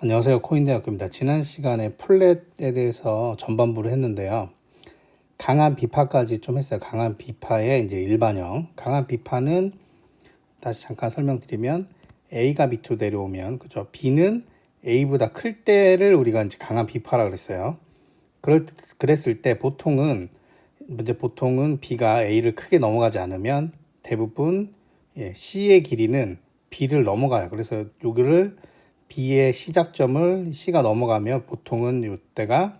안녕하세요. 코인대학교입니다. 지난 시간에 플랫에 대해서 전반부를 했는데요. 강한 비파까지 좀 했어요. 강한 비파의 이제 일반형. 강한 비파는 다시 잠깐 설명드리면 A가 밑으로 내려오면, 그죠? B는 A보다 클 때를 우리가 이제 강한 비파라 그랬어요. 그랬을 때 보통은 B가 A를 크게 넘어가지 않으면 대부분 C의 길이는 B를 넘어가요. 그래서 여기를 B의 시작점을 C가 넘어가면 보통은 이때가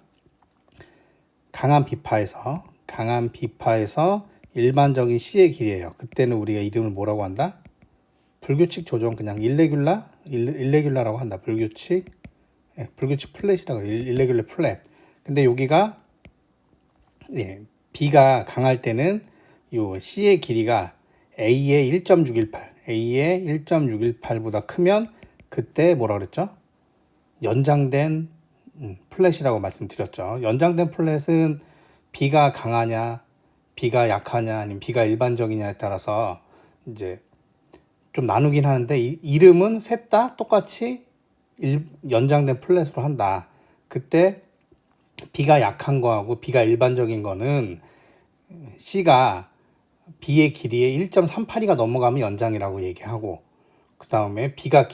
강한 비파에서 일반적인 C의 길이에요. 그때는 우리가 이름을 뭐라고 한다? 불규칙 조정, 그냥 일레귤라라고 한다. 불규칙 플랫이라고 해요. 일레귤라 플랫. 근데 여기가 B가 강할 때는 요 C의 길이가 A의 1.618보다 크면 그때 뭐라 그랬죠? 연장된 플랫이라고 말씀드렸죠. 연장된 플랫은 B가 강하냐, B가 약하냐, 아니면 B가 일반적이냐에 따라서 이제 좀 나누긴 하는데 이름은 셋 다 똑같이 연장된 플랫으로 한다. 그때 B가 약한 거하고 B가 일반적인 거는 C가 B의 길이의 1.38이가 넘어가면 연장이라고 얘기하고, 그 다음에 B가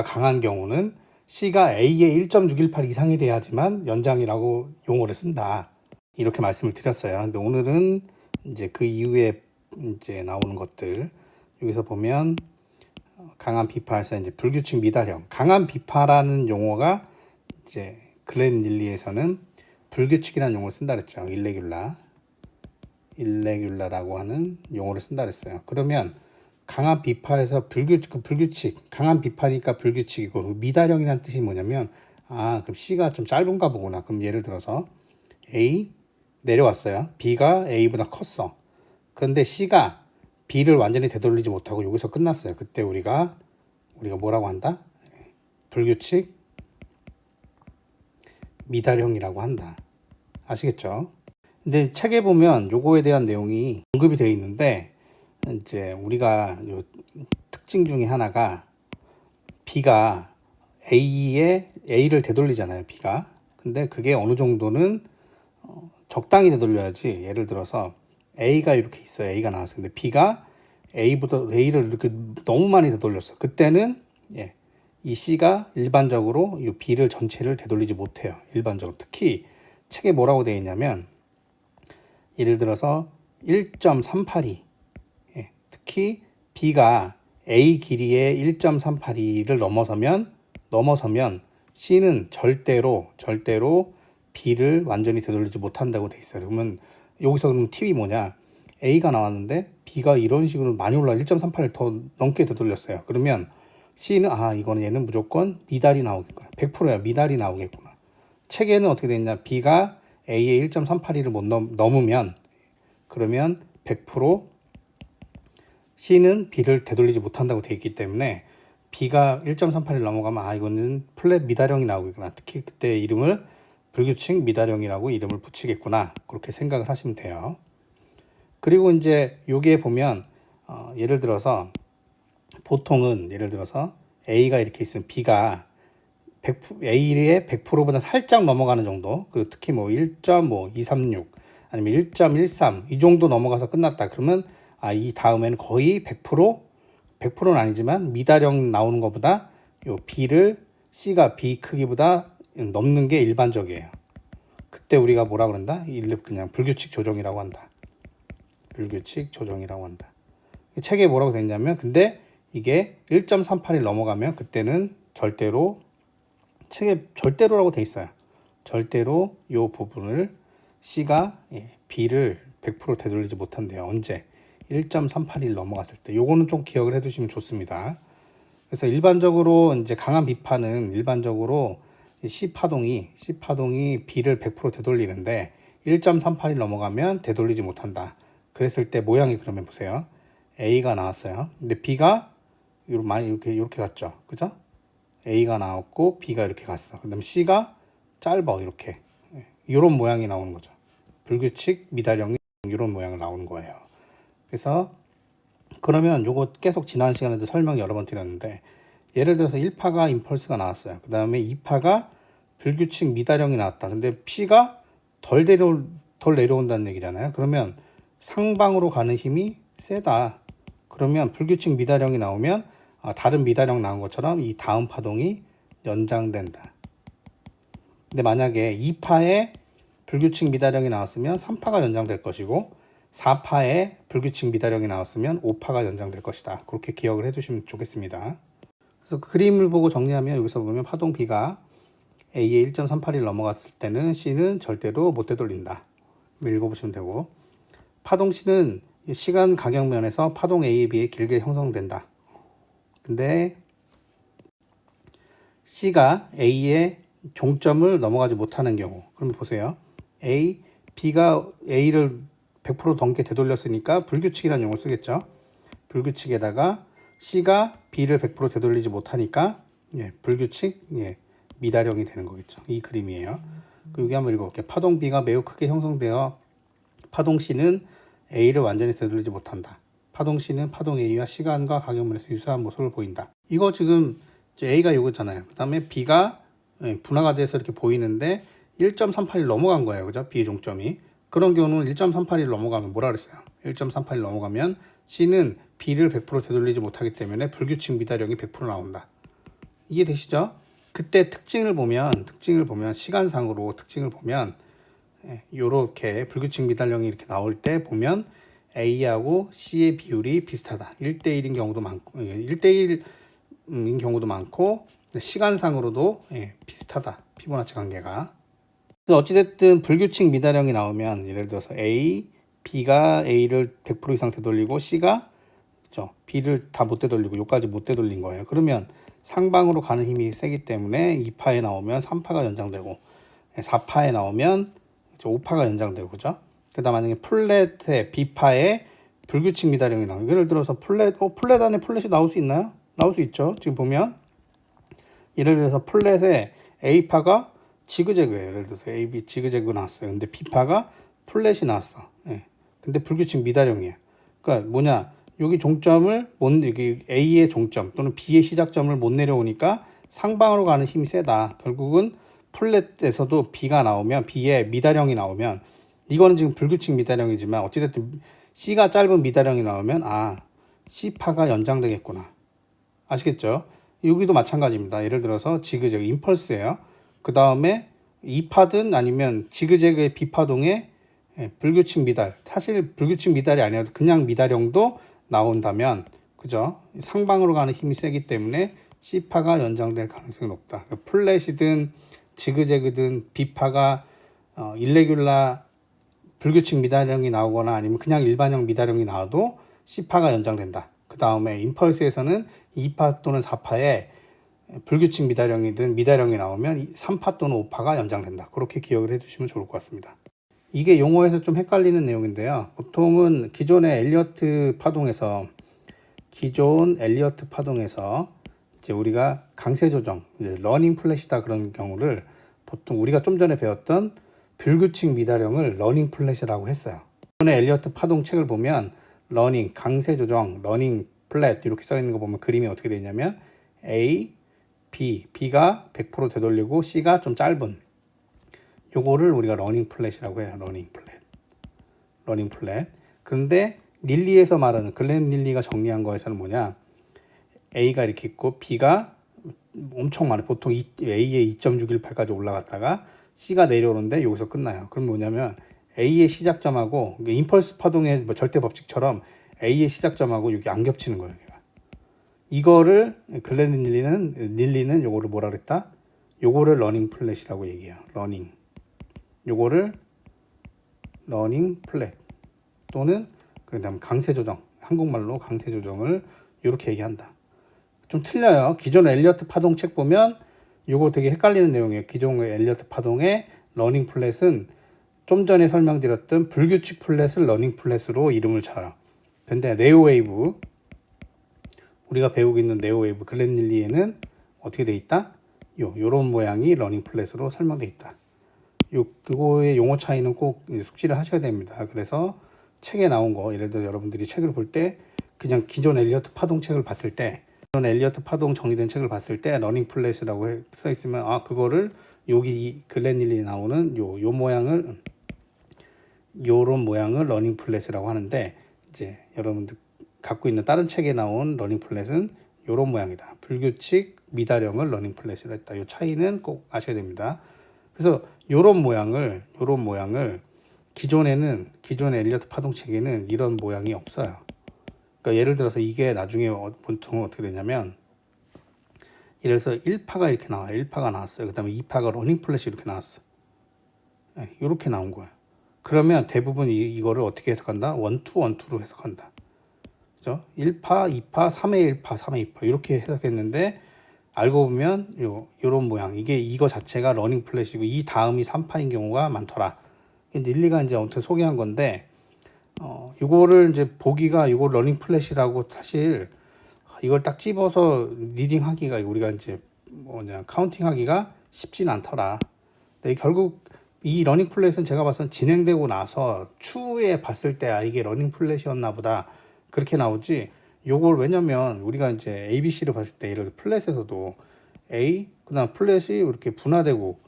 강한 경우는 C가 A의 1.618 이상이 돼야지만 연장이라고 용어를 쓴다. 이렇게 말씀을 드렸어요. 근데 오늘은 이제 그 이후에 이제 나오는 것들, 여기서 보면 강한 비파에서 이제 불규칙 미달형. 강한 비파라는 용어가 이제 글렌 릴리에서는 불규칙이라는 용어를 쓴다 그랬죠. 일레귤라라고 하는 용어를 쓴다 그랬어요. 그러면 강한 비파에서 불규칙, 강한 비파니까 불규칙이고, 미달형이라는 뜻이 뭐냐면, 그럼 C가 좀 짧은가 보구나. 그럼 예를 들어서 A 내려왔어요. B가 A보다 컸어. 그런데 C가 B를 완전히 되돌리지 못하고 여기서 끝났어요. 그때 우리가 뭐라고 한다? 불규칙 미달형이라고 한다. 아시겠죠? 근데 책에 보면 요거에 대한 내용이 언급이 되어 있는데, 이제 우리가 요 특징 중에 하나가 B가 A를 되돌리잖아요. B가. 근데 그게 어느 정도는 적당히 되돌려야지. 예를 들어서 A가 이렇게 있어요. A가 나왔어요. 근데 B가 A를 이렇게 너무 많이 되돌렸어. 그때는 이 C가 일반적으로 이 B를 전체를 되돌리지 못해요. 일반적으로. 특히 책에 뭐라고 되어 있냐면, 예를 들어서 1.382, 특히 B가 A 길이의 1.382를 넘어서면 C는 절대로 B를 완전히 되돌리지 못한다고 돼 있어요. 그러면 여기서 그럼 팁이 뭐냐? A가 나왔는데 B가 이런 식으로 많이 올라 1.38을 더 넘게 되돌렸어요. 그러면 C는 이거는 얘는 무조건 미달이 나오겠구나. 100%야. 미달이 나오겠구나. 책에는 어떻게 돼 있냐? B가 A의 1.382를 못 넘으면, 그러면 100% C는 B를 되돌리지 못한다고 되어 있기 때문에 B가 1.38을 넘어가면 이거는 플랫 미달형이 나오겠구나. 특히 그때 이름을 불규칙 미달형이라고 이름을 붙이겠구나. 그렇게 생각을 하시면 돼요. 그리고 이제 여기에 보면 예를 들어서 A가 이렇게 있으면 B가 A의 100%보다 살짝 넘어가는 정도, 그리고 특히 1.236 아니면 1.13 이 정도 넘어가서 끝났다. 그러면 이 다음에는 거의 100%는 아니지만 미달형 나오는 것보다 요 C가 B 크기보다 넘는 게 일반적이에요. 그때 우리가 뭐라 그런다? 그냥 불규칙 조정이라고 한다. 책에 뭐라고 돼 있냐면, 근데 이게 1.38을 넘어가면 그때는 책에 절대로라고 돼 있어요. 절대로 요 부분을 C가 B를 100% 되돌리지 못한대요. 언제? 1.381 넘어갔을 때. 요거는 좀 기억을 해두시면 좋습니다. 그래서 일반적으로 이제 강한 비파는 일반적으로 C 파동이 B를 100% 되돌리는데 1.381 넘어가면 되돌리지 못한다. 그랬을 때 모양이 그러면 보세요. A가 나왔어요. 근데 B가 이렇게 갔죠. 그죠? A가 나왔고 B가 이렇게 갔어. 그다음 C가 짧아. 이렇게. 이런 모양이 나오는 거죠. 불규칙 미달형이 이런 모양이 나오는 거예요. 그래서 그러면 요거 계속 지난 시간에도 설명 여러 번 드렸는데, 예를 들어서 1파가 임펄스가 나왔어요. 그 다음에 2파가 불규칙 미다령이 나왔다. 근데 P가 덜 내려온다는 얘기잖아요. 그러면 상방으로 가는 힘이 세다. 그러면 불규칙 미다령이 나오면 다른 미다령 나온 것처럼 이 다음 파동이 연장된다. 근데 만약에 2파에 불규칙 미다령이 나왔으면 3파가 연장될 것이고 4파에 불규칙 미다령이 나왔으면 5파가 연장될 것이다. 그렇게 기억을 해두시면 좋겠습니다. 그래서 그 그림을 보고 정리하면 여기서 보면 파동 B가 A의 1.38을 넘어갔을 때는 C는 절대로 못 되돌린다. 읽어보시면 되고, 파동 C는 시간 가격면에서 파동 A에 비해 길게 형성된다. 근데 C가 A의 종점을 넘어가지 못하는 경우, 그럼 보세요. B가 A를 100% 넘게 되돌렸으니까 불규칙이라는 용어를 쓰겠죠. 불규칙에다가 C가 B를 100% 되돌리지 못하니까 불규칙 미다령이 되는 거겠죠. 이 그림이에요. 여기 한번 읽어볼게요. 파동 B가 매우 크게 형성되어 파동 C는 A를 완전히 되돌리지 못한다. 파동 C는 파동 A와 시간과 가격면에서 유사한 모습을 보인다. 이거 지금 A가 이거잖아요. 그 다음에 B가 분화가 돼서 이렇게 보이는데 1.38이 넘어간 거예요. 그죠? B의 종점이. 그런 경우는 1.38이 넘어가면 뭐라 그랬어요? 1.38이 넘어가면 C는 B를 100% 되돌리지 못하기 때문에 불규칙 미다령이 100% 나온다. 이해되시죠? 그때 특징을 보면 시간상으로 특징을 보면 요렇게 불규칙 미달령이 이렇게 나올 때 보면 A하고 C의 비율이 비슷하다. 1대1인 경우도 많고 1대1인 경우도 많고 시간상으로도 비슷하다. 피보나치 관계가. 어찌됐든 불규칙 미달령이 나오면 예를 들어서 B가 A를 100% 이상 되돌리고 C가 그렇죠? B를 다 못 되돌리고 요까지 못 되돌린 거예요. 그러면 상방으로 가는 힘이 세기 때문에 2파에 나오면 3파가 연장되고 4파에 나오면 5파가 연장되고 그죠? 그다음 만약에 플랫에 B파에 불규칙 미다령이 나오면 예를 들어서 플랫 안에 플랫이 나올 수 있나요? 나올 수 있죠. 지금 보면 예를 들어서 플랫에 A파가 지그재그예요. 예를 들어서 AB 지그재그 나왔어요. 근데 B파가 플랫이 나왔어. 근데 불규칙 미다령이에요. 그러니까 뭐냐? 여기 종점을 여기 A의 종점 또는 B의 시작점을 못 내려오니까 상방으로 가는 힘이 세다. 결국은 플랫에서도 B가 나오면 B의 미다령이 나오면 이거는 지금 불규칙 미다령이지만 어찌됐든 C가 짧은 미다령이 나오면 C파가 연장되겠구나. 아시겠죠? 여기도 마찬가지입니다. 예를 들어서 지그재그 임펄스예요. 그 다음에 2파든 아니면 지그재그의 B파동에 불규칙 미달, 사실 불규칙 미달이 아니어도 그냥 미다령도 나온다면 그죠? 상방으로 가는 힘이 세기 때문에 C파가 연장될 가능성이 높다. 플랫이든 지그재그든 B파가 일레귤라 불규칙 미다령이 나오거나 아니면 그냥 일반형 미다령이 나와도 C파가 연장된다. 그 다음에 임펄스에서는 2파 또는 4파에 불규칙 미다령이든 미다령이 나오면 3파 또는 5파가 연장된다. 그렇게 기억을 해두시면 좋을 것 같습니다. 이게 용어에서 좀 헷갈리는 내용인데요. 보통은 기존 엘리어트 파동에서 이제 우리가 강세 조정, 러닝 플랫이다 그런 경우를 보통 우리가 좀 전에 배웠던 불규칙 미다령을 러닝 플랫이라고 했어요. 기존의 엘리어트 파동 책을 보면 러닝, 강세 조정, 러닝 플랫 이렇게 써 있는 거 보면 그림이 어떻게 되냐면 A, B가 100% 되돌리고 C가 좀 짧은 요거를 우리가 러닝 플랫이라고 해요. 러닝 플랫. 그런데 닐리에서 말하는 글렌 닐리가 정리한 거에서는 뭐냐? A가 이렇게 있고 B가 엄청 많아요. 보통 A의 2.618까지 올라갔다가 C가 내려오는데 여기서 끝나요. 그럼 뭐냐면 A의 시작점하고 임펄스 파동의 절대 법칙처럼 A의 시작점하고 여기 안 겹치는 거예요. 이거를 글렌 닐리는 요거를 뭐라 그랬다? 요거를 러닝 플랫이라고 얘기해요. 요거를 러닝 플랫 또는 그다음 강세 조정, 한국말로 강세 조정을 이렇게 얘기한다. 좀 틀려요. 기존 엘리어트 파동 책 보면 요거 되게 헷갈리는 내용이에요. 기존 엘리어트 파동의 러닝 플랫은 좀 전에 설명드렸던 불규칙 플랫을 러닝 플랫으로 이름을 쳐요. 근데 네오웨이브 우리가 배우고 있는 네오웨이브 글렌 닐리에는 어떻게 돼 있다? 요런 모양이 러닝 플랫으로 설명돼 있다. 그거의 용어 차이는 꼭 숙지를 하셔야 됩니다. 그래서 책에 나온 거, 예를 들어 여러분들이 책을 볼 때 그냥 기존 엘리어트 파동 책을 봤을 때 엘리어트 파동 정리된 책을 봤을 때 러닝 플랫이라고 써 있으면 그거를 여기 이 글렌일리 나오는 요 모양을 요런 모양을 러닝 플랫이라고 하는데, 이제 여러분들 갖고 있는 다른 책에 나온 러닝 플랫은 요런 모양이다. 불규칙 미다령을 러닝 플랫이라 했다. 요 차이는 꼭 아셔야 됩니다. 그래서 요런 모양을 기존의 엘리어트 파동 책에는 이런 모양이 없어요. 그러니까 예를 들어서 이게 나중에 보통 어떻게 되냐면, 예를 들어서 1파가 이렇게 나와요. 1파가 나왔어요. 그 다음에 2파가 러닝 플랫이 이렇게 나왔어. 이렇게 나온 거야. 그러면 대부분 이거를 어떻게 해석한다? 1, 2, 1, 2로 해석한다. 그죠? 1파, 2파, 3의 1파, 3의 2파 이렇게 해석했는데, 알고 보면 요런 모양, 이거 자체가 러닝 플랫이고 이 다음이 3파인 경우가 많더라. 닐리가 이제 아무튼 소개한 건데, 요거를 이제 보기가 요거 러닝 플랫이라고 사실 이걸 딱 집어서 리딩하기가, 우리가 이제 카운팅하기가 쉽진 않더라. 근데 결국 이 러닝 플랫은 제가 봐서는 진행되고 나서 추후에 봤을 때 이게 러닝 플랫이었나 보다 그렇게 나오지. 요걸 왜냐면 우리가 이제 ABC를 봤을 때 예를 들어 플랫에서도 A 그다음 플랫이 이렇게 분화되고,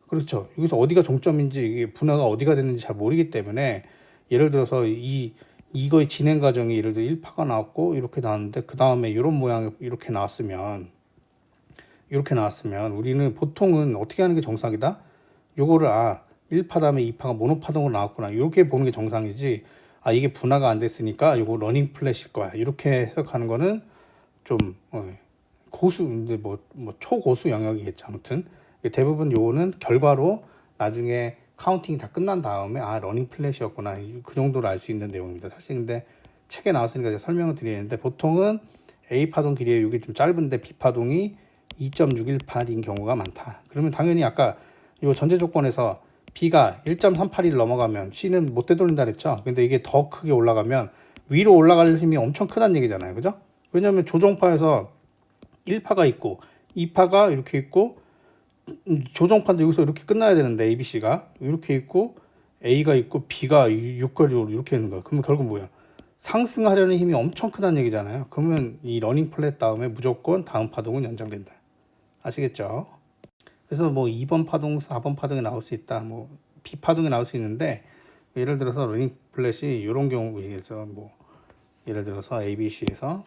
그렇죠. 여기서 어디가 종점인지 이게 분화가 어디가 됐는지 잘 모르기 때문에, 예를 들어서 이거의 진행 과정이 예를 들어 1파가 나왔고 이렇게 나왔는데 그 다음에 이런 모양이 이렇게 나왔으면 우리는 보통은 어떻게 하는 게 정상이다? 요거를 1파 다음에 2파가 모노파동으로 나왔구나 이렇게 보는 게 정상이지, 이게 분화가 안 됐으니까 요거 러닝 플랫일 거야 이렇게 해석하는 거는 좀 고수, 근데 뭐 초고수 영역이겠죠. 아무튼 대부분 요거는 결과로 나중에 카운팅이 다 끝난 다음에 러닝 플랫이었구나 그 정도로 알 수 있는 내용입니다. 사실 근데 책에 나왔으니까 제가 설명을 드리는데, 보통은 A 파동 길이에 여기 좀 짧은데 B 파동이 2.618인 경우가 많다. 그러면 당연히 아까 요 전제 조건에서 B가 1.381 넘어가면 C는 못 되돌린다 그랬죠. 근데 이게 더 크게 올라가면 위로 올라갈 힘이 엄청 크다는 얘기잖아요. 그죠? 왜냐하면 조정파에서 1파가 있고 2파가 이렇게 있고, 조정파인데 여기서 이렇게 끝나야 되는데 ABC가 이렇게 있고 A가 있고 B가 6거리로 이렇게 있는 거야. 그러면 결국 뭐야? 상승하려는 힘이 엄청 크다는 얘기잖아요. 그러면 이 러닝 플랫 다음에 무조건 다음 파동은 연장된다. 아시겠죠? 그래서 2번 파동, 4번 파동이 나올 수 있다. B 파동이 나올 수 있는데, 예를 들어서 러닝 플랫이 이런 경우에서 예를 들어서 ABC에서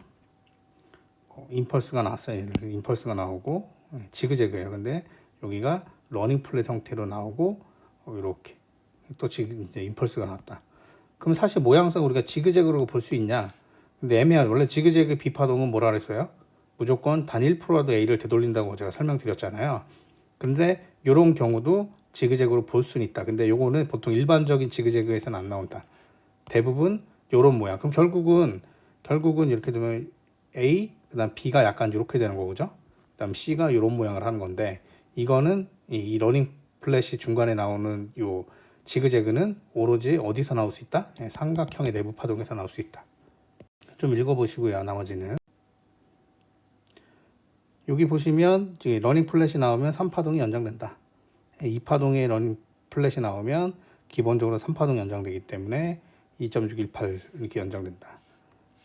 임펄스가 나왔어요. 예를 들어서 임펄스가 나오고 지그재그예요. 근데 여기가 러닝 플랫 형태로 나오고 이렇게 또 지금 이제 임펄스가 나왔다. 그럼 사실 모양상 우리가 지그재그로 볼 수 있냐? 근데 애매하죠. 원래 지그재그 비파동은 뭐라 그랬어요? 무조건 단 1%라도 A를 되돌린다고 제가 설명드렸잖아요. 그런데 이런 경우도 지그재그로 볼 수는 있다. 근데 요거는 보통 일반적인 지그재그에서는 안 나온다. 대부분 요런 모양. 그럼 결국은 이렇게 되면 A, 그다음 B가 약간 이렇게 되는 거죠. 그다음 C가 이런 모양을 하는 건데, 이거는 이 러닝 플랫이 중간에 나오는 요 지그재그는 오로지 어디서 나올 수 있다? 삼각형의 내부 파동에서 나올 수 있다. 좀 읽어보시고요. 나머지는 여기 보시면 러닝 플랫이 나오면 3파동이 연장된다. 2파동의 러닝 플랫이 나오면 기본적으로 3파동이 연장되기 때문에 2.618 이렇게 연장된다.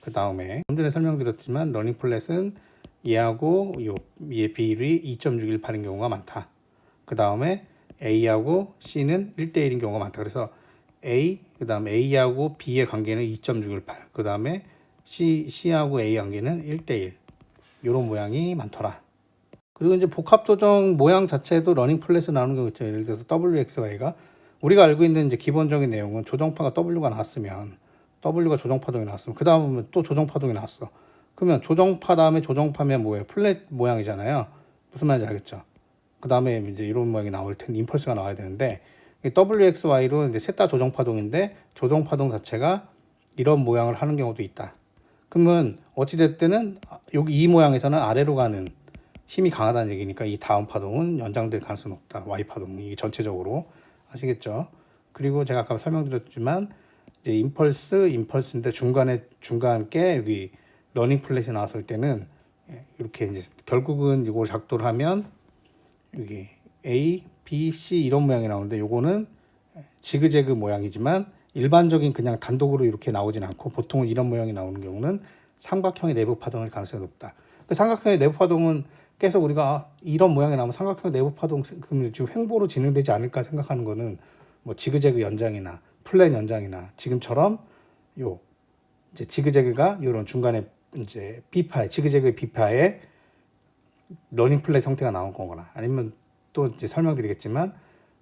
그 다음에 좀 전에 설명드렸지만 러닝 플랫은 얘하고 얘의 비율이 2.618인 경우가 많다. 그 다음에 A하고 C는 1대1인 경우가 많다. 그래서 그 다음에 A하고 B의 관계는 2.618, 그 다음에 C하고 A 관계는 1대1, 이런 모양이 많더라. 그리고 이제 복합 조정 모양 자체도 러닝 플랫에 나오는 경우 있죠. 예를 들어서 WXY가 우리가 알고 있는 이제 기본적인 내용은 조정파가 W가 나왔으면, W가 조정파동이 나왔으면 그 다음에 또 조정파동이 나왔어. 그러면 조정파 다음에 조정파면 뭐예요? 플랫 모양이잖아요. 무슨 말인지 알겠죠? 그 다음에 이제 이런 모양이 나올 텐데 임펄스가 나와야 되는데, WXY로 이제 셋 다 조정파동인데 조정파동 자체가 이런 모양을 하는 경우도 있다. 그러면 어찌됐든 여기 이 모양에서는 아래로 가는 힘이 강하다는 얘기니까 이 다음 파동은 연장될 가능성은 없다. Y파동, 이게 전체적으로. 아시겠죠? 그리고 제가 아까 설명드렸지만 이제 임펄스인데 중간께 여기 러닝 플랫이 나왔을 때는 이렇게 이제 결국은 이걸 작도를 하면 여기 A, B, C 이런 모양이 나오는데, 요거는 지그재그 모양이지만 일반적인 그냥 단독으로 이렇게 나오진 않고 보통은 이런 모양이 나오는 경우는 삼각형의 내부 파동일 가능성이 높다. 그 삼각형의 내부 파동은 계속 우리가 이런 모양이 나오면 삼각형 내부 파동 그럼 지금 횡보로 진행되지 않을까 생각하는 거는 뭐 지그재그 연장이나 플랫 연장이나 지금처럼 요 이제 지그재그가 요런 중간에 이제 B파에 지그재그 B파에 러닝 플랫 형태가 나온 거거나 아니면 또 이제 설명드리겠지만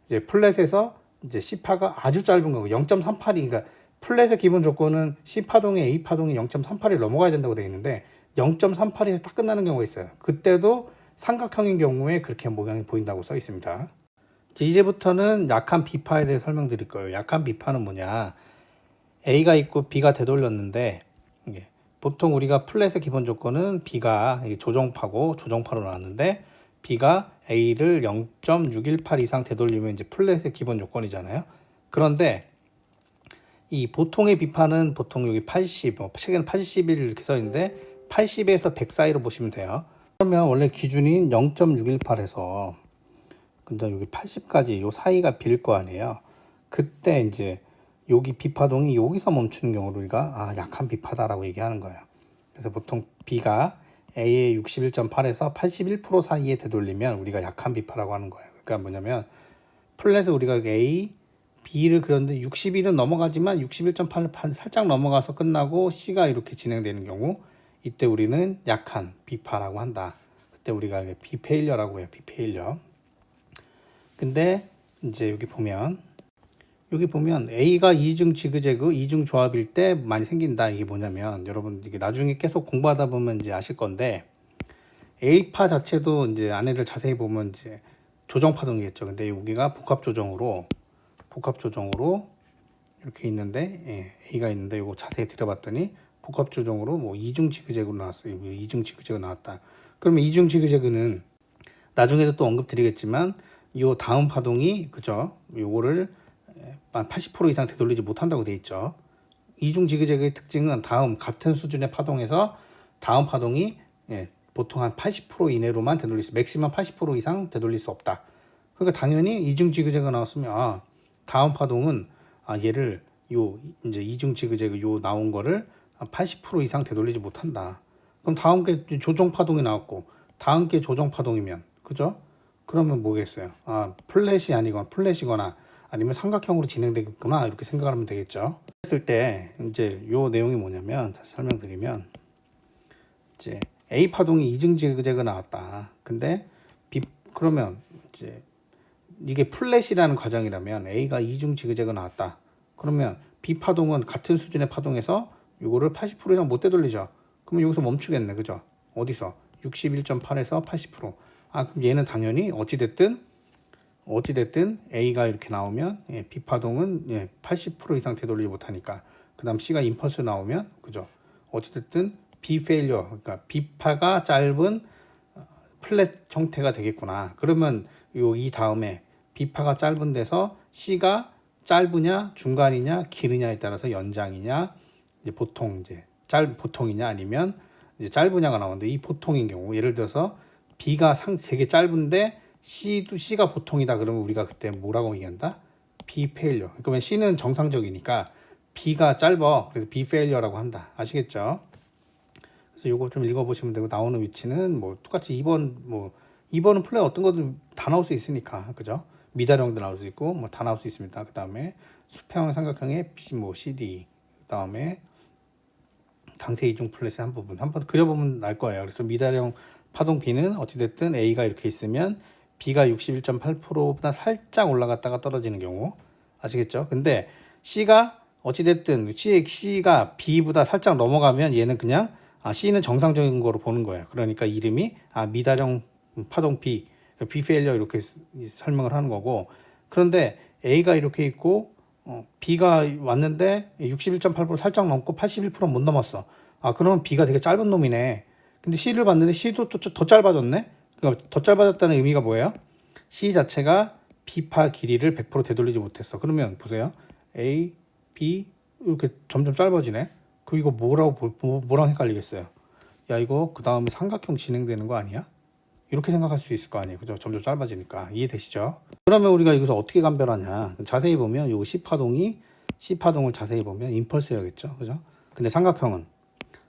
이제 플랫에서 이제 C파가 아주 짧은 거고 0.38이 그러니까 플랫의 기본 조건은 C파동에 A파동이 0.38이 넘어가야 된다고 되어 있는데 0.38에서 딱 끝나는 경우가 있어요. 그때도 삼각형인 경우에 그렇게 모양이 보인다고 써 있습니다. 이제부터는 약한 B파에 대해 설명드릴 거예요. 약한 B파는 뭐냐? A가 있고 B가 되돌렸는데 보통 우리가 플랫의 기본 조건은 B가 조정파고 조정파로 나왔는데 B가 A를 0.618 이상 되돌리면 이제 플랫의 기본 조건이잖아요. 그런데 이 보통의 B파는 보통 여기 80, 책에는 81 이렇게 써 있는데 80에서 100 사이로 보시면 돼요. 그러면 원래 기준인 0.618에서 근데 여기 80까지 요 사이가 B일 거 아니에요. 그때 이제 여기 B파동이 여기서 멈추는 경우를 우리가 약한 B파다라고 얘기하는 거예요. 그래서 보통 B가 A의 61.8에서 81% 사이에 되돌리면 우리가 약한 B파라고 하는 거예요. 그러니까 뭐냐면 플랫에 우리가 A, B를 그렸는데 61은 넘어가지만 61.8을 살짝 넘어가서 끝나고 C가 이렇게 진행되는 경우 이때 우리는 약한 B파라고 한다. 그때 우리가 B페일러라고 해요. B페일러. 근데 이제 여기 보면 A가 이중 지그재그, 이중 조합일 때 많이 생긴다. 이게 뭐냐면 여러분 이게 나중에 계속 공부하다 보면 이제 아실 건데 A파 자체도 이제 안에를 자세히 보면 이제 조정 파동이겠죠. 근데 여기가 복합 조정으로 이렇게 있는데 A가 있는데 이거 자세히 들여봤더니 복합 조정으로 뭐 이중 지그재그로 나왔어요. 이중 지그재그 나왔다. 그러면 이중 지그재그는 나중에도 또 언급드리겠지만 요 다음 파동이 그죠? 요거를 80% 이상 되돌리지 못한다고 돼 있죠. 이중 지그재그의 특징은 다음 같은 수준의 파동에서 다음 파동이 보통 한 80% 이내로만 되돌릴 수, 맥시멈 80% 이상 되돌릴 수 없다. 그러니까 당연히 이중 지그재그가 나왔으면 다음 파동은 얘를 요 이제 이중 지그재그 요 나온 거를 80% 이상 되돌리지 못한다. 그럼 다음 게 조정 파동이 나왔고 다음 게 조정 파동이면 그죠? 그러면 뭐겠어요? 플랫이 아니거나 플랫이거나 아니면 삼각형으로 진행되겠구나 이렇게 생각을 하면 되겠죠. 했을 때 이제 요 내용이 뭐냐면 다시 설명드리면 이제 A 파동이 이중 지그재그 나왔다. 근데 그러면 이제 이게 플랫이라는 과정이라면 A가 이중 지그재그 나왔다. 그러면 B 파동은 같은 수준의 파동에서 요거를 80% 이상 못 되돌리죠. 그러면 여기서 멈추겠네. 그죠? 어디서? 61.8에서 80%. 그럼 얘는 당연히 어찌됐든 A가 이렇게 나오면 B 파동은 80% 이상 되돌리지 못하니까 그 다음 C가 임펄스 나오면 그죠? 어찌됐든 B 페일리어 그러니까 B파가 짧은 플랫 형태가 되겠구나. 그러면 이 다음에 B파가 짧은 데서 C가 짧으냐 중간이냐 길으냐에 따라서 연장이냐 이제 보통 이제 보통이냐 아니면 이제 짧으냐가 나오는데 이 보통인 경우 예를 들어서 B가 되게 짧은데 C가 보통이다 그러면 우리가 그때 뭐라고 얘기한다? B 페일리어. 그러면 C는 정상적이니까 B가 짧아. 그래서 B 페일리어라고 한다. 아시겠죠? 그래서 요거 좀 읽어보시면 되고 나오는 위치는 뭐 똑같이 2번은 플랫 어떤 것도 다 나올 수 있으니까 그죠? 미다령도 나올 수 있고 뭐 다 나올 수 있습니다. 그 다음에 수평 삼각형의 CD 그 다음에 강세 이중 플랫의 한 부분 한번 그려보면 날 거예요. 그래서 미다령 파동 B는 어찌됐든 A가 이렇게 있으면 B가 61.8%보다 살짝 올라갔다가 떨어지는 경우 아시겠죠? 근데 C가 어찌됐든 C가 B보다 살짝 넘어가면 얘는 그냥 C는 정상적인 거로 보는 거예요. 그러니까 이름이 미다령 파동 B, B 페일리어 이렇게 설명을 하는 거고 그런데 A가 이렇게 있고 B가 왔는데 61.8% 살짝 넘고 81%못 넘었어. 그러면 B가 되게 짧은 놈이네. 근데 C를 봤는데 C도 또 더 짧아졌네. 그러니까 더 짧아졌다는 의미가 뭐예요? C 자체가 B파 길이를 100% 되돌리지 못했어. 그러면 보세요. A, B 이렇게 점점 짧아지네. 그럼 이거 뭐랑 헷갈리겠어요? 야 이거 그 다음에 삼각형 진행되는 거 아니야? 이렇게 생각할 수 있을 거 아니에요. 그죠? 점점 짧아지니까. 이해되시죠? 그러면 우리가 여기서 어떻게 감별하냐? 자세히 보면 요 C파동을 자세히 보면 임펄스여겠죠. 그죠? 근데 삼각형은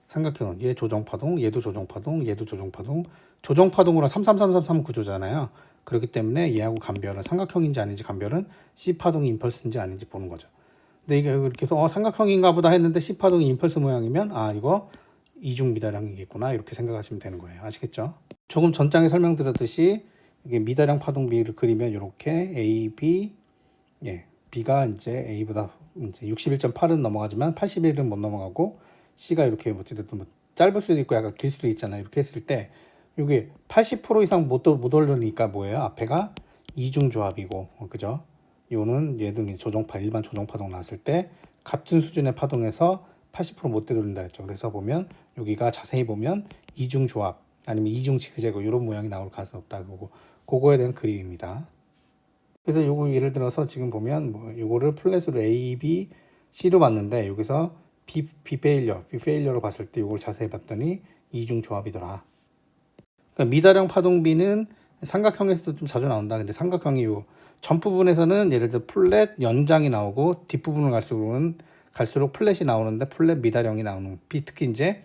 삼각형은 얘 조정파동, 얘도 조정파동, 얘도 조정파동. 조정파동으로 33333 구조잖아요. 그렇기 때문에 얘하고 간별은 삼각형인지 아닌지 간별은 C파동이 임펄스인지 아닌지 보는 거죠. 근데 이게 이렇게 해서 삼각형인가 보다 했는데 C파동이 임펄스 모양이면 아 이거 이중 미다량이겠구나 이렇게 생각하시면 되는 거예요. 아시겠죠? 조금 전장에 설명드렸듯이 이게 미다량 파동비를 그리면 이렇게 A, B, B가 이제 A보다 이제 61.8은 넘어가지만 81은 못 넘어가고 C가 이렇게 어찌됐든 뭐 짧을 수도 있고 약간 길 수도 있잖아요. 이렇게 했을 때 이게 80% 이상 못 올리니까 뭐예요? 앞에가 이중 조합이고, 그죠? 요는 얘도 조정파 일반 조정파동 나왔을 때 같은 수준의 파동에서 80%못 되돌린다 했죠. 그래서 보면 여기가 자세히 보면 이중 조합 아니면 이중 지그재그 이런 모양이 나올 가능성이 없다. 그거에 대한 그림입니다. 그래서 요거 예를 들어서 지금 보면 뭐 요거를 플랫으로 A, B, C로 봤는데 여기서 B 페일러로 봤을 때 요걸 자세히 봤더니 이중 조합이더라. 그러니까 미다량 파동비는 삼각형에서도 좀 자주 나온다. 근데 삼각형이 요 전 부분에서는 예를 들어 플랫 연장이 나오고 뒷부분을 갈수록 플랫이 나오는데 플랫 미다량이 나오는 특히 이제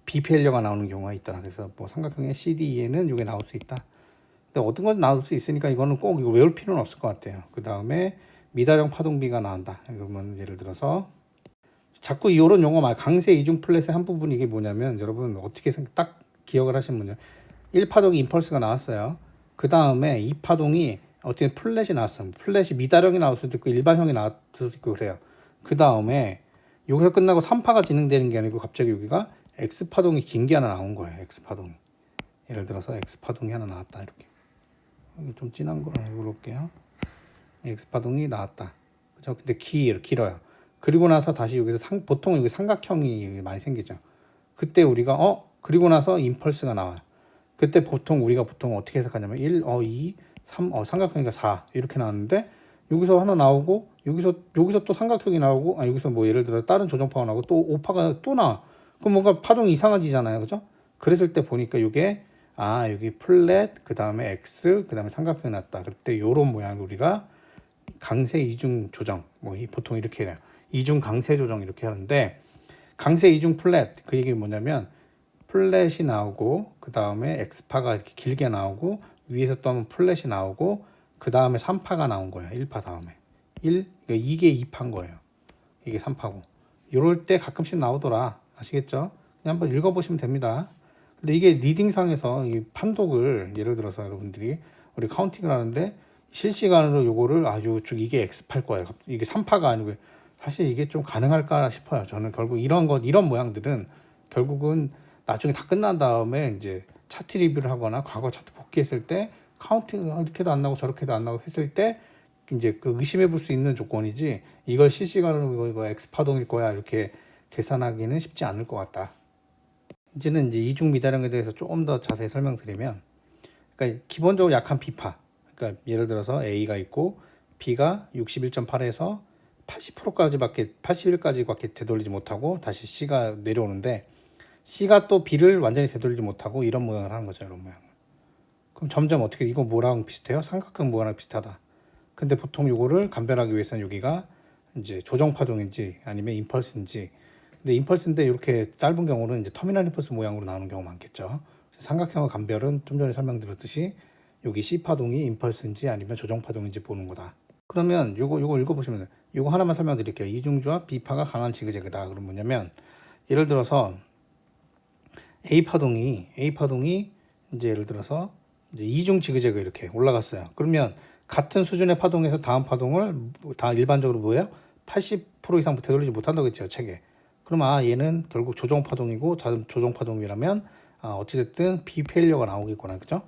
B 페일러가 나오는 경우가 있더라. 그래서 뭐 삼각형의 CDE에는 이게 나올 수 있다. 근데 어떤 건 나올 수 있으니까 이거는 꼭 이거 외울 필요는 없을 것 같아요. 그 다음에 미다량 파동비가 나온다. 그러면 예를 들어서 자꾸 이런 용어 말 강세 이중 플랫의 한 부분이 이게 뭐냐면 여러분 어떻게 딱 기억을 하시면요. 1파동이 임펄스가 나왔어요. 그 다음에 2파동이 어떻게 플랫이 나왔어요. 플랫이 미다량이 나올 수도 있고 일반형이 나올 수도 있고 그래요. 그 다음에 여기서 끝나고 3파가 진행되는 게 아니고 갑자기 여기가 X파동이 긴 게 하나 나온 거예요. X파동이. 예를 들어서 X파동이 하나 나왔다. 이렇게. 여기 좀 진한 거 이걸로 볼게요. X파동이 나왔다. 그죠? 근데 길어요. 그리고 나서 다시 여기서 보통 여기 삼각형이 많이 생기죠. 그때 우리가 그리고 나서 임펄스가 나와요. 그때 우리가 보통 어떻게 해석하냐면 1, 2, 3, 삼각형이니까 4 이렇게 나왔는데 여기서 하나 나오고 여기서 또 삼각형이 나오고 여기서 뭐 예를 들어 다른 조정파가 나오고 또 5파가 또 나와. 그럼 뭔가 파동이 이상해지잖아요. 그죠? 그랬을 때 보니까 이게 여기 플랫 그다음에 X 그다음에 삼각형이 났다. 그때 요런 모양을 우리가 강세 이중 조정 보통 이렇게 해요. 이중 강세 조정 이렇게 하는데 강세 이중 플랫 그 얘기 뭐냐면 플랫이 나오고 그 다음에 X파가 이렇게 길게 나오고 위에서 또 하면 플랫이 나오고 그 다음에 3파가 나온 거예요. 1파 다음에 이게 2파인 거예요. 이게 3파고 이럴 때 가끔씩 나오더라. 아시겠죠? 그냥 한번 읽어보시면 됩니다. 근데 이게 리딩상에서 이 판독을 예를 들어서 여러분들이 우리 카운팅을 하는데 실시간으로 요거를 이게 X파일 거예요. 이게 3파가 아니고 사실 이게 좀 가능할까 싶어요. 저는 결국 이런 모양들은 결국은 나중에 다 끝난 다음에 이제 차트 리뷰를 하거나 과거 차트 복귀했을 때 카운팅 이렇게도 안 나고 저렇게도 안 나고 했을 때 이제 그 의심해 볼 수 있는 조건이지 이걸 실시간으로 이거 X파동일 거야 이렇게 계산하기는 쉽지 않을 것 같다. 이제는 이제 이중 미다량에 대해서 조금 더 자세히 설명드리면 그러니까 기본적으로 약한 B파 그러니까 예를 들어서 A가 있고 B가 61.8에서 81까지밖에 되돌리지 못하고 다시 C가 내려오는데 C가 또 B를 완전히 되돌리지 못하고 이런 모양을 하는 거죠. 이런 모양. 그럼 점점 어떻게 이거 뭐랑 비슷해요? 삼각형 모양이랑 비슷하다. 근데 보통 요거를 감별하기 위해서는 여기가 이제 조정파동인지 아니면 임펄스인지 근데 임펄스인데 이렇게 짧은 경우는 이제 터미널 임펄스 모양으로 나오는 경우가 많겠죠. 삼각형의 감별은 좀 전에 설명드렸듯이 여기 C파동이 임펄스인지 아니면 조정파동인지 보는 거다. 그러면 요거 읽어보시면 돼요. 요거 하나만 설명드릴게요. 이중조합 B파가 강한 지그재그다. 그럼 뭐냐면 예를 들어서 A파동이 이제 예를 들어서 이제 이중 지그재그 이렇게 올라갔어요. 그러면 같은 수준의 파동에서 다음 파동을 다 일반적으로 뭐예요? 80% 이상 되돌리지 못한다고 했죠. 책에. 그럼 얘는 결국 조정파동이고 다음 조정파동이라면 어찌됐든 B 페일러가 나오겠구나. 그죠?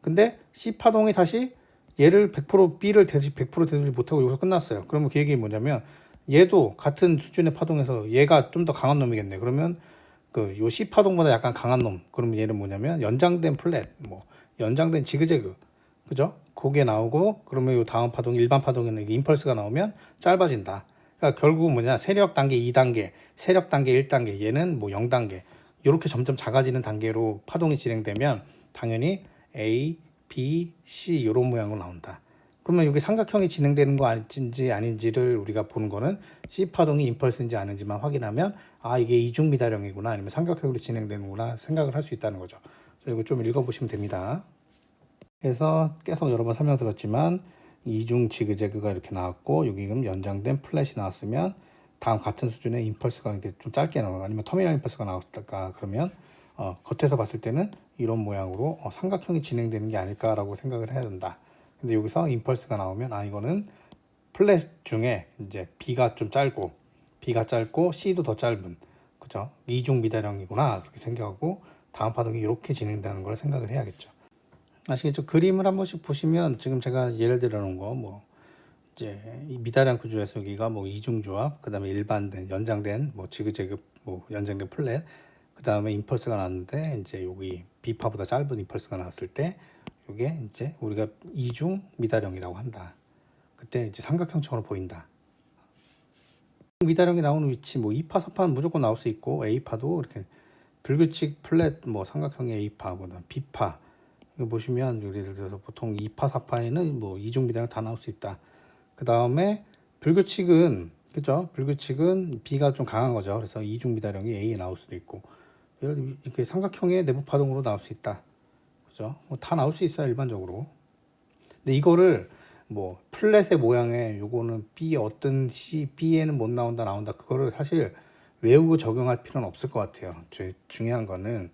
근데 C파동이 다시 얘를 100% B를 100% 되돌리지 못하고 여기서 끝났어요. 그러면 그 얘기 뭐냐면 얘도 같은 수준의 파동에서 얘가 좀 더 강한 놈이겠네. 그러면 요 C파동보다 약간 강한 놈. 그러면 얘는 뭐냐면 연장된 플랫, 연장된 지그재그. 그죠? 그게 나오고, 그러면 요 다음 파동, 일반 파동에는 임펄스가 나오면 짧아진다. 그러니까 결국 세력 단계 2단계, 세력 단계 1단계, 얘는 0단계. 이렇게 점점 작아지는 단계로 파동이 진행되면 당연히 A, B, C 이런 모양으로 나온다. 그러면 여기 삼각형이 진행되는 거 아닌지 아닌지를 우리가 보는 거는 C파동이 임펄스인지 아닌지만 확인하면 아 이게 이중 미다령이구나 아니면 삼각형으로 진행되는구나 생각을 할 수 있다는 거죠. 이거 좀 읽어보시면 됩니다. 그래서 계속 여러 번 설명드렸지만 이중 지그재그가 이렇게 나왔고 여기 그럼 연장된 플랫이 나왔으면 다음 같은 수준의 임펄스가 이렇게 좀 짧게 나오고 아니면 터미널 임펄스가 나왔다가 그러면 겉에서 봤을 때는 이런 모양으로 삼각형이 진행되는 게 아닐까라고 생각을 해야 된다. 근데 여기서 임펄스가 나오면 아 이거는 플랫 중에 이제 B가 짧고 C도 더 짧은 그죠? 이중 미다령이구나 그렇게 생각하고 다음 파동이 이렇게 진행되는 걸 생각을 해야겠죠. 아시겠죠? 그림을 한 번씩 보시면 지금 제가 예를 들어 놓은 거 뭐 이제 이 미다량 구조에서 여기가 뭐 이중 조합, 그다음에 일반된 연장된 뭐 지그재그 뭐 연장된 플랫, 그다음에 임펄스가 나왔는데 이제 여기 B파보다 짧은 임펄스가 나왔을 때 이게 이제 우리가 이중 미다령이라고 한다. 그때 이제 삼각형처럼 보인다. 미다령이 나오는 위치 뭐 2파, 4파는 무조건 나올 수 있고 A파도 이렇게 불규칙 플랫 뭐 삼각형의 A파보다 B파 이거 보시면 예를 들어서 보통 2파, 4파에는 뭐 이중 미다령 다 나올 수 있다. 그 다음에 불규칙은 그죠? 불규칙은 B가 좀 강한 거죠. 그래서 이중 미다령이 A에 나올 수도 있고 이렇게 삼각형의 내부 파동으로 나올 수 있다. 그죠? 뭐 다 나올 수 있어요 일반적으로. 근데 이거를 뭐 플랫의 모양에 요거는 B 어떤 B에는 못 나온다 그거를 사실 외우고 적용할 필요는 없을 것 같아요. 제일 중요한 거는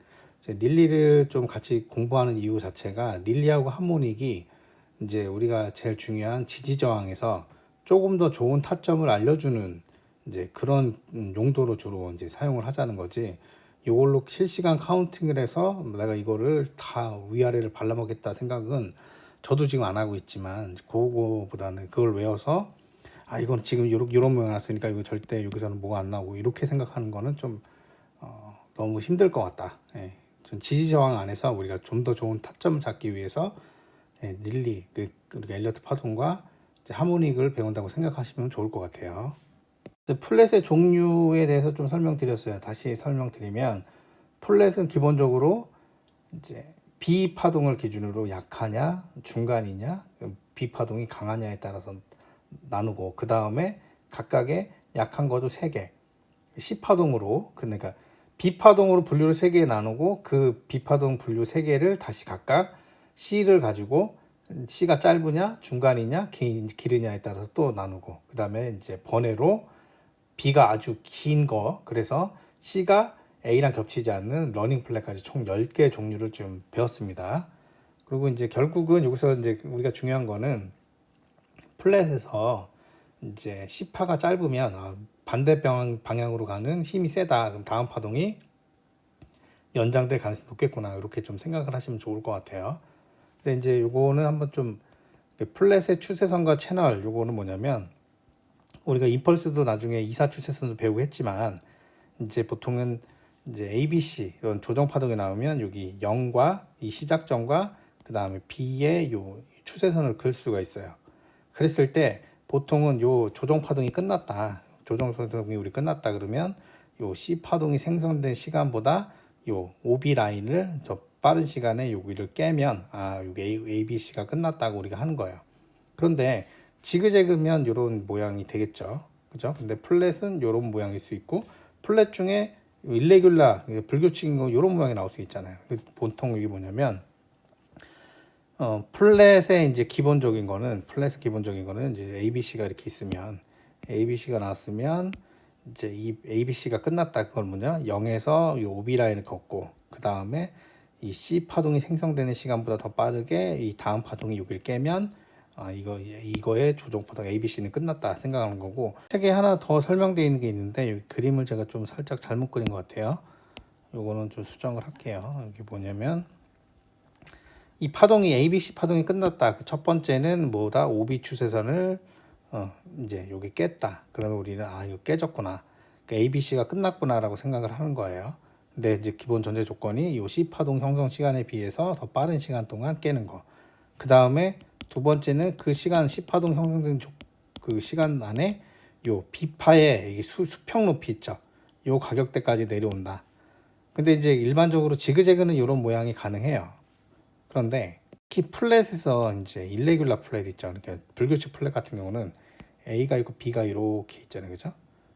닐리를 좀 같이 공부하는 이유 자체가 닐리하고 하모닉이 이제 우리가 제일 중요한 지지 저항에서 조금 더 좋은 타점을 알려주는 이제 그런 용도로 주로 이제 사용을 하자는 거지. 이걸로 실시간 카운팅을 해서 내가 이거를 다 위아래를 발라먹겠다 생각은 저도 지금 안 하고 있지만 그거보다는 그걸 외워서 아 이건 지금 이런 모양 났으니까 이거 절대 여기서는 뭐가 안 나오고 이렇게 생각하는 거는 좀 너무 힘들 것 같다. 예. 좀 지지 저항 안에서 우리가 좀 더 좋은 타점을 잡기 위해서 닐리 그리고 엘리어트 파동과 하모닉을 배운다고 생각하시면 좋을 것 같아요. 플랫의 종류에 대해서 좀 설명드렸어요. 다시 설명드리면 플랫은 기본적으로 이제 B 파동을 기준으로 약하냐, 중간이냐, B 파동이 강하냐에 따라서 나누고 그 다음에 각각의 약한 거도 3개, C 파동으로 그러니까 B 파동으로 분류를 3개에 나누고 그 B 파동 분류 3개를 다시 각각 C를 가지고 C가 짧으냐, 중간이냐, 길으냐에 따라서 또 나누고 그 다음에 이제 번외로 B가 아주 긴 거 그래서 C가 A랑 겹치지 않는 러닝 플랫까지 총 10개 종류를 좀 배웠습니다. 그리고 이제 결국은 여기서 이제 우리가 중요한 거는 플랫에서 이제 C파가 짧으면 반대 방향으로 가는 힘이 세다. 그럼 다음 파동이 연장될 가능성이 높겠구나. 이렇게 좀 생각을 하시면 좋을 것 같아요. 근데 이제 요거는 한번 좀 플랫의 추세선과 채널 요거는 뭐냐면 우리가 임펄스도 나중에 이사 추세선도 배우고 했지만 이제 보통은 이제 ABC 이런 조정 파동이 나오면 여기 0과 이 시작점과 그 다음에 B의 요 추세선을 그을 수가 있어요. 그랬을 때 보통은 요 조정 파동이 끝났다. 조정 파동이 우리 끝났다 그러면 요 C 파동이 생성된 시간보다 요 OB 라인을 저 빠른 시간에 여기를 깨면 여기 ABC가 끝났다고 우리가 하는 거예요. 그런데 지그재그면 이런 모양이 되겠죠. 그죠? 근데 플랫은 이런 모양일 수 있고 플랫 중에 일레귤라 불규칙인 거 이런 모양이 나올 수 있잖아요. 보통 이게 뭐냐면 플랫의 이제 기본적인 거는 이제 ABC가 이렇게 있으면 ABC가 나왔으면 이제 이 ABC가 끝났다. 그걸 뭐냐? 0에서 이 OB 라인을 걷고 그 다음에 이 C 파동이 생성되는 시간보다 더 빠르게 이 다음 파동이 여기를 깨면 이거의 조정 파동 ABC는 끝났다 생각하는 거고 책에 하나 더 설명되어 있는 게 있는데 여기 그림을 제가 좀 살짝 잘못 그린 것 같아요. 요거는 좀 수정을 할게요. 여기 뭐냐면 이 파동이 ABC 파동이 끝났다. 그 첫 번째는 뭐다? OB 추세선을 이제 여기 깼다. 그러면 우리는 이거 깨졌구나. 그러니까 ABC가 끝났구나라고 생각을 하는 거예요. 근데 이제 기본 전제 조건이 이 C 파동 형성 시간에 비해서 더 빠른 시간 동안 깨는 거. 그 다음에 두 번째는 그 시간 C 파동 형성된 그 시간 안에 요 B파의 수평 높이 있죠. 요 가격대까지 내려온다. 근데 이제 일반적으로 지그재그는 이런 모양이 가능해요. 그런데 특히 플랫에서 이제 일레귤라 플랫 있죠. 그러니까 불규칙 플랫 같은 경우는 A가 있고 B가 이렇게 있잖아요. 그죠?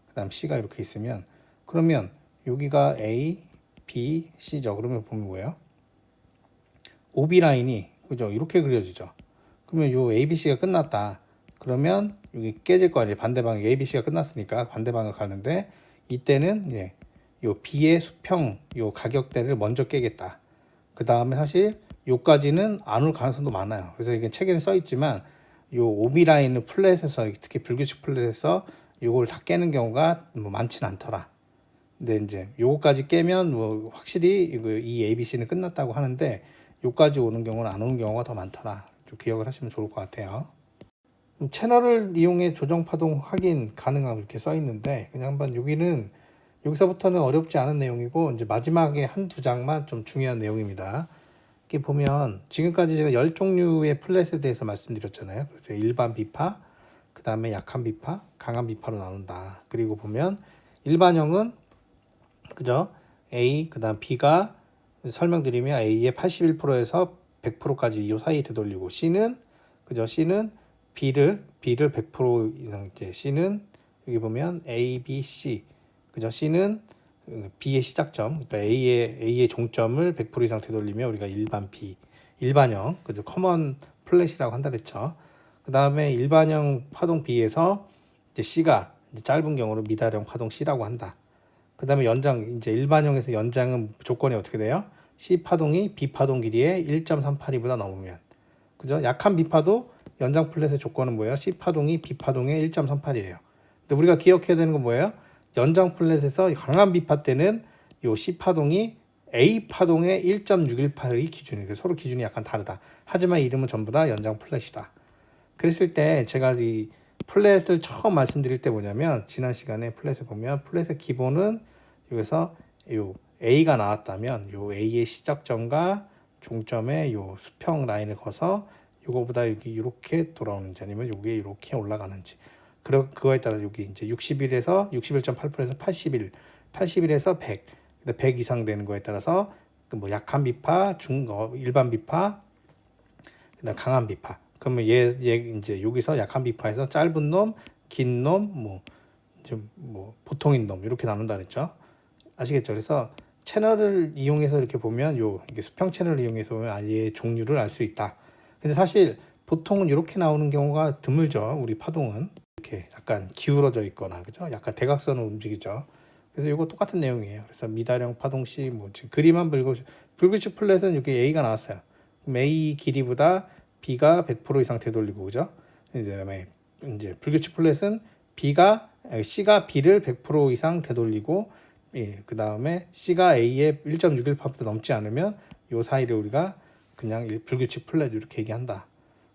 그다음 C가 이렇게 있으면 그러면 여기가 A, B, C죠. 그러면 보면 뭐예요? OB 라인이 그죠? 이렇게 그려지죠. 그러면 요 ABC가 끝났다. 그러면 여기 깨질 거 아니에요. 반대방에 ABC가 끝났으니까 반대방을 가는데 이때는 예, 요 B의 수평 요 가격대를 먼저 깨겠다. 그 다음에 사실 요까지는 안 올 가능성도 많아요. 그래서 이게 책에는 써 있지만 요 OB 라인을 플랫에서 특히 불규칙 플랫에서 요걸 다 깨는 경우가 뭐 많지는 않더라. 근데 이제 요거까지 깨면 뭐 확실히 이 ABC는 끝났다고 하는데 요까지 오는 경우는 안 오는 경우가 더 많더라. 좀 기억을 하시면 좋을 것 같아요. 채널을 이용해 조정 파동 확인 가능하고 이렇게 써 있는데 그냥 한번 여기는 여기서부터는 어렵지 않은 내용이고 이제 마지막에 한두 장만 좀 중요한 내용입니다. 이렇게 보면 지금까지 제가 10종류의 플랫에 대해서 말씀드렸잖아요. 그래서 일반 비파, 그 다음에 약한 비파, 강한 비파로 나눈다. 그리고 보면 일반형은 그죠? A, 그 다음 B가 설명드리면 A의 81%에서 100%까지 이 사이에 되돌리고 C는 그죠? C는 B를 100% 이상 이제 C는 여기 보면 A, B, C 그죠? C는 B의 시작점, 그러니까 A의 종점을 100% 이상 되돌리면 우리가 일반 B, 일반형, 그죠? 커먼 플랫이라고 한다 그랬죠. 그 다음에 일반형 파동 B에서 이제 C가 이제 짧은 경우로 미달형 파동 C라고 한다. 그 다음에 연장, 이제 일반형에서 연장은 조건이 어떻게 돼요? C 파동이 B 파동 길이의 1.382보다 넘으면. 그죠? 약한 B 파도 연장 플랫의 조건은 뭐예요? C 파동이 B 파동의 1.38이에요. 근데 우리가 기억해야 되는 건 뭐예요? 연장 플랫에서 강한 비파 때는 요 C 파동이 A 파동의 1.618이 기준이에요. 서로 기준이 약간 다르다. 하지만 이름은 전부 다 연장 플랫이다. 그랬을 때 제가 이 플랫을 처음 말씀드릴 때 뭐냐면 지난 시간에 플랫을 보면 플랫의 기본은 여기서 요 A가 나왔다면 요 A의 시작점과 종점의 요 수평 라인을 거서 요거보다 여기 이렇게 돌아오는지 아니면 요게 이렇게 올라가는지 그거에 따라 여기 이제 61에서 61.8%에서 81, 81에서 100, 100 이상 되는 거에 따라서 뭐 약한 비파, 일반 비파, 그다음 강한 비파. 그러면 얘 이제 여기서 약한 비파에서 짧은 놈, 긴 놈, 뭐 보통인 놈 이렇게 나눈다 그랬죠. 아시겠죠? 그래서 채널을 이용해서 이렇게 보면 이게 수평 채널을 이용해서 보면 아예 종류를 알 수 있다. 근데 사실 보통은 이렇게 나오는 경우가 드물죠. 우리 파동은 이렇게 약간 기울어져 있거나 그죠? 약간 대각선으로 움직이죠. 그래서 이거 똑같은 내용이에요. 그래서 미다령 파동 C 뭐 지금 그림만 불규칙 플랫은 이렇게 A가 나왔어요. 그럼 A 길이보다 B가 100% 이상 되돌리고 그죠? 그다음에 이제 불규칙 플랫은 C가 B를 100% 이상 되돌리고 예, 그 다음에 C가 A의 1.618보다 넘지 않으면 요 사이를 우리가 그냥 불규칙 플랫 이렇게 얘기한다.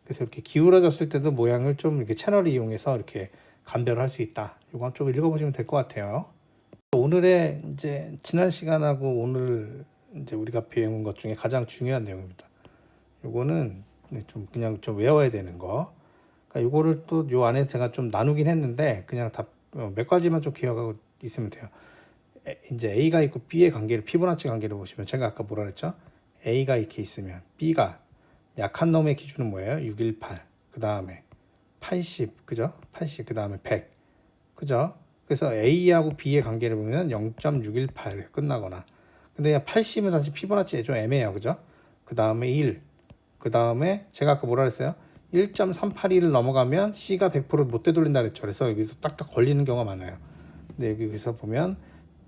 그래서 이렇게 기울어졌을 때도 모양을 좀 이렇게 채널을 이용해서 이렇게 감별할 수 있다. 이거 좀 읽어보시면 될 것 같아요. 오늘의 이제 지난 시간하고 오늘 이제 우리가 배운 것 중에 가장 중요한 내용입니다. 요거는 좀 그냥 좀 외워야 되는 거. 그러니까 요거를 또 요 안에 제가 좀 나누긴 했는데 그냥 다 몇 가지만 좀 기억하고 있으면 돼요. 이제 A가 있고 B의 관계를 피보나치 관계를 보시면 제가 아까 뭐라 그랬죠? A가 이렇게 있으면 B가 약한 놈의 기준은 뭐예요? 618. 그 다음에 80, 그죠? 80, 그 다음에 100, 그죠? 그래서 A하고 B의 관계를 보면 0.618에 끝나거나. 근데 80은 사실 피보나치에 좀 애매해요, 그죠? 그 다음에 1, 그 다음에 제가 아까 뭐라 그랬어요? 1.382를 넘어가면 C가 100%못 되돌린다 그랬죠. 그래서 여기서 딱딱 걸리는 경우가 많아요. 근데 여기서 보면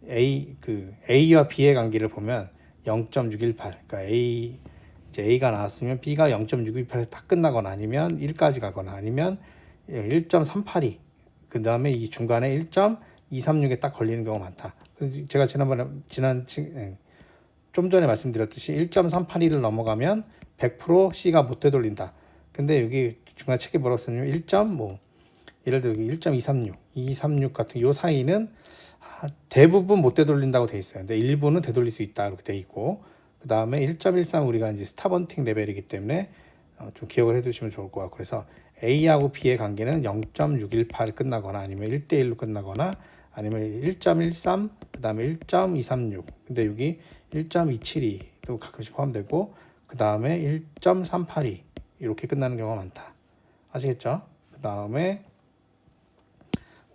A와 B의 관계를 보면 0.618. 그러니까 이제 A가 나왔으면 B가 0.618에서 딱 끝나거나 아니면 1까지 가거나 아니면 1.382. 그 다음에 이 중간에 1.236에 딱 걸리는 경우가 많다. 제가 좀 전에 말씀드렸듯이 1.382를 넘어가면 100% C가 못 되돌린다. 근데 여기 중간 책에 뭐라고 썼냐면 예를 들어 여기 1.236, 236 같은 요 사이는 대부분 못 되돌린다고 돼 있어요. 근데 일부는 되돌릴 수 있다 이렇게 돼 있고 그 다음에 1.13 우리가 이제 스타번팅 레벨이기 때문에 좀 기억을 해두시면 좋을 것 같고 그래서 A하고 B의 관계는 0.618 끝나거나 아니면 1대1로 끝나거나 아니면 1.13 그 다음에 1.236 근데 여기 1.272도 가끔씩 포함되고 그 다음에 1.382 이렇게 끝나는 경우가 많다. 아시겠죠? 그 다음에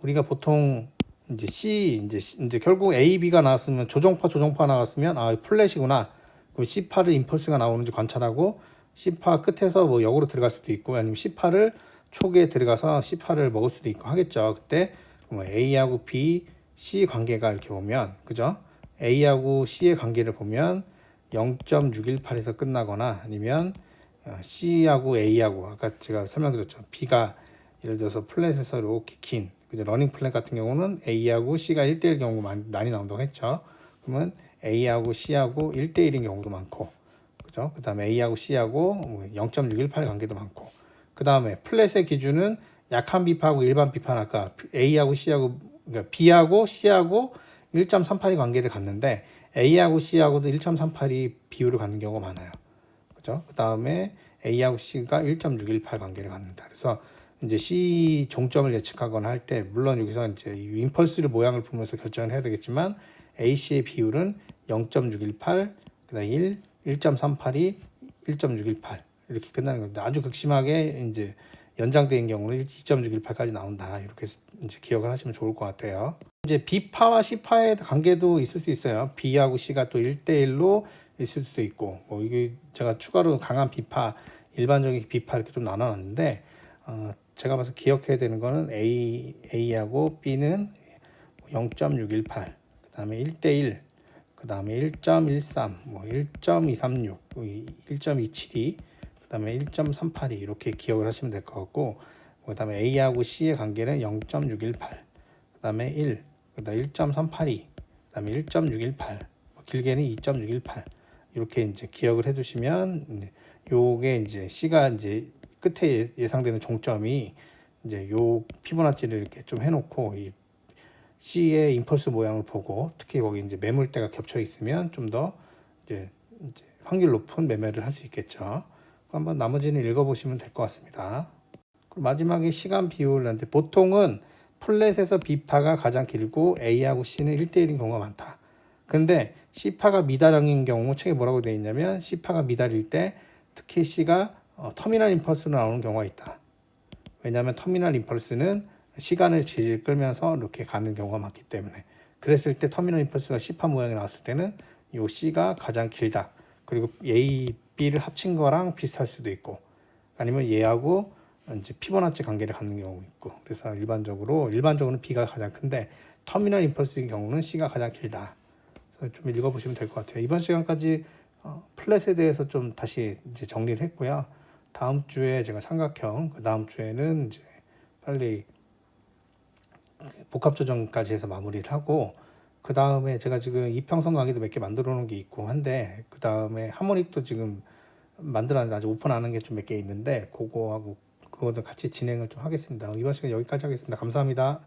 우리가 보통 이제 이제 결국 A, B가 나왔으면 조정파 나왔으면 플랫이구나. 그럼 C파를 임펄스가 나오는지 관찰하고 C파 끝에서 뭐 역으로 들어갈 수도 있고 아니면 C파를 초기에 들어가서 C파를 먹을 수도 있고 하겠죠. 그때 뭐 A하고 B, C 관계가 이렇게 보면 그죠? A하고 C의 관계를 보면 0.618에서 끝나거나 아니면 C하고 A하고 아까 제가 설명드렸죠. B가 예를 들어서 플랫에서 이렇게 긴 그죠? 러닝 플랫 같은 경우는 A하고 C가 1대1 경우가 많이 나온다고 했죠. 그러면 A하고 C하고 1대1인 경우도 많고 그죠? 그 다음에 A하고 C하고 0.618 관계도 많고 그 다음에 플랫의 기준은 약한 비파하고 일반 비파는 아까 A하고 C하고 그러니까 B하고 C하고 1.38이 관계를 갖는데 A하고 C하고도 1.38이 비율을 갖는 경우가 많아요. 그죠? 그 다음에 A하고 C가 1.618 관계를 갖는다. 그래서 이제 C 종점을 예측하거나 할 때 물론 여기서 이제 임펄스를 모양을 보면서 결정을 해야 되겠지만 AC의 비율은 0.618, 그다음 1.382, 1.618 이렇게 끝나는 겁니다. 아주 극심하게 이제 연장된 경우는 2.618까지 나온다. 이렇게 이제 기억을 하시면 좋을 것 같아요. 이제 B파와 C파의 관계도 있을 수 있어요. B하고 C가 또 1대1로 있을 수도 있고, 뭐 이게 제가 추가로 강한 B파, 일반적인 B파 이렇게 좀 나눠놨는데, 제가 봐서 기억해야 되는 거는 A하고 B는 0.618, 그 다음에 1대1, 그 다음에 1.13, 뭐 1.236, 1.272, 그 다음에 1.382 이렇게 기억을 하시면 될 것 같고, 그 다음에 A하고 C의 관계는 0.618, 그 다음에 1, 그 다음에 1.382, 그 다음에 1.618, 길게는 2.618 이렇게 이제 기억을 해두시면 요게 이제 C가 이제 끝에 예상되는 종점이 이제 요 피보나치를 이렇게 좀 해놓고 이 C의 임펄스 모양을 보고 특히 거기 이제 매물대가 겹쳐 있으면 좀 더 이제 확률 높은 매매를 할 수 있겠죠. 한번 나머지는 읽어보시면 될 것 같습니다. 그리고 마지막에 시간 비율인데 보통은 플랫에서 B파가 가장 길고 A하고 C는 1대1인 경우가 많다. 근데 C파가 미달형인 경우 책에 뭐라고 되어 있냐면 C파가 미달일 때 특히 C가 터미널 임펄스로 나오는 경우가 있다. 왜냐하면 터미널 임펄스는 시간을 질질 끌면서 이렇게 가는 경우가 많기 때문에 그랬을 때 터미널 임펄스가 C파 모양이 나왔을 때는 이 C가 가장 길다. 그리고 A, B를 합친 거랑 비슷할 수도 있고 아니면 얘하고 이제 피보나치 관계를 갖는 경우가 있고 그래서 일반적으로는 B가 가장 큰데 터미널 임펄스의 경우는 C가 가장 길다. 그래서 좀 읽어보시면 될 것 같아요. 이번 시간까지 플랫에 대해서 좀 다시 이제 정리를 했고요. 다음 주에 제가 삼각형, 그 다음 주에는 이제 빨리 복합 조정까지 해서 마무리를 하고 그 다음에 제가 지금 이평선 강의도 몇 개 만들어 놓은 게 있고 한데 그 다음에 하모닉도 지금 만들었는데 아직 오픈하는 게 좀 몇 개 있는데 그거하고 그것도 같이 진행을 좀 하겠습니다. 이번 시간 여기까지 하겠습니다. 감사합니다.